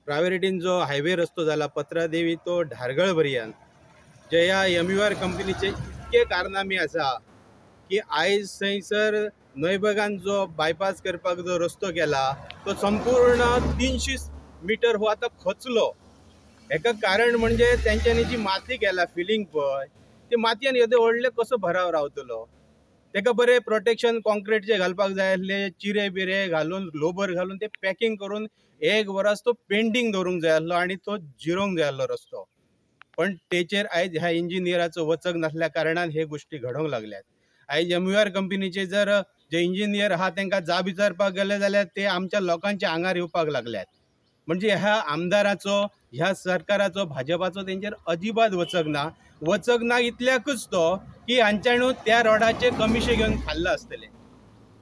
रावेरेटीन जो हायवे रस्तो झाला पत्रादेवी तो ढारगळ पर्यंत जे ह्या MUR कंपनीचे इतके कारनामे आसा की आयज थंयसर नयबगान जो बायपास करपाक जो रस्तो केला तो संपूर्ण 300 मीटर हो आतां खचलो। हेका कारण म्हणजे तेंच्यांनी जी माती केला फिलिंग पळय ती मातयेन येदे व्हडले कसो भराव रावतलो। तेका बरे प्रोटेक्शन कॉन्क्रीटचे घालपाक जाय आसले, चिरे बिरे घालून लोबर घालून ते पॅकिंग करून एक वरास तो पेंडिंग दवरूंक जाय आसलो आणि तो जिरोंक जाय आसलो रस्तो। पण तेचेर आयज ह्या इंजिनियराचो वचक नासल्या कारणान हे गोष्टी घडोंक लागल्यात। आयज MUR कंपनीचे जर जे इंजिनियर आहा तांकां जाब विचारपाक गेले जाल्यार ते आमच्या लोकांच्या आंगार येवपाक लागल्यात। म्हणजे ह्या आमदाराचो, ह्या सरकाराचो, भाजपाचो तेंचेर अजिबात वचक ना इतल्याकूच तो की हांच्यानू त्या रोडाचे कमिशन घेवन खाल्ला आसतले।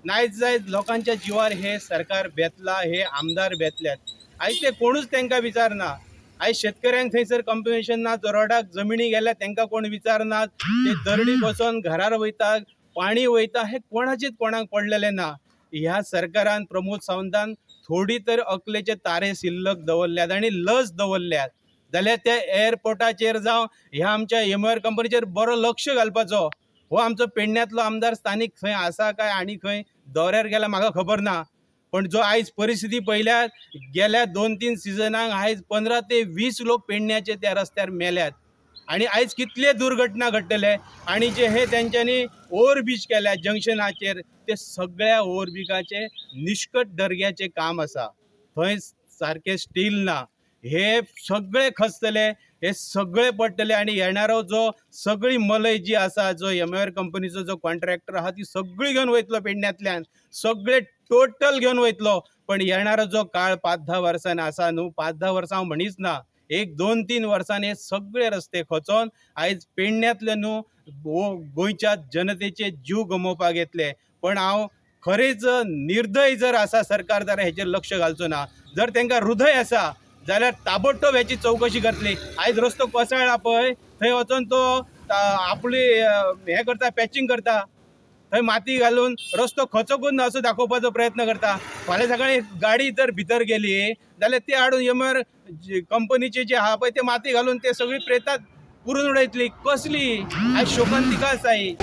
नायज जायज लोकांच्या जिवार हे सरकार बेतला, हे आमदार बेतल्यात। आयज ते कोणूच तांकां विचारना। आयज शेतकऱ्यांक थंयसर कंपन्सेशन ना, रोडाक जमिनी गेल्या तांकां कोण विचारनात, ते दरडी बसोन घरार वयता, पाणी वयता, हे कोणाचेच कोणाक पडलेले ना। ह्या सरकारान प्रमोद सावंतान थोडी तर अकलेचे तारे शिल्लक दवरल्यात आणि लज दवरल्यात जाल्यार त्या एअरपोर्टाचेर जावं ह्या आमच्या MUR कंपनीचेर बरो लक्ष घालपाचो। हो आमचो पेडण्यातलो आमदार स्थानिक खंय आसा काय आनी खंय दौऱ्यार गेला म्हाका खबर ना, पण जो आयज परिस्थिती पळयल्यार गेल्या 2-3 सिजनाक आयज 15 ते 20 लोक पेडण्याचे त्या रस्त्यार मेल्यात आणि आयज कितले दुर्घटना घडटले आणि जे हे तेंच्यांनी ओव्हरब्रिज केल्या जंक्शनाचेर ते सगळ्या ओव्हरब्रिजाचे निष्कट दर्ग्याचे काम आसा, थंय सारखे स्टील ना, हे सगळे खचतले, हे सगळे पडटले आणि येणारो जो सगळी मलय जी आसा जो MUR कंपनीचो जो कॉन्ट्रॅक्टर आहा ती सगळी घेवन वयतलो पेडण्यातल्यान, सगळे टोटल घेवन वयतलो। पण येणारो जो काळ 5-10 वर्सांनी आसा न्हू, 5-10 वर्सां हांव म्हणीच ना, एक 2-3 वर्सांनी हे सगळे रस्ते खचोन आयज पेडण्यातले न्हू गोंयच्या जनतेचे जीव गमोवपाक येतले। पण हांव खरेंच निर्दय जर आसा सरकार जाल्यार हेचेर लक्ष घालचो ना। जर तांकां हृदय आसा जाल्यार ताबडतोब हेची चवकशी करतली। आयज रस्तो कोसळ्ळा पळय थंय वचोन तो आपली हे करता, पॅचिंग करता, थंय माती घालून रस्तो खचोकूच ना असो दाखोवपाचो प्रयत्न करता। फाल्यां सकाळी गाडी जर भितर गेली जाल्यार ती हाडून MUR कंपनीचे जे आहा पळय ते माती घालून ते सगळी प्रेतात पुरून उडयतली। कसली आयज शोकांतिका आसा ही।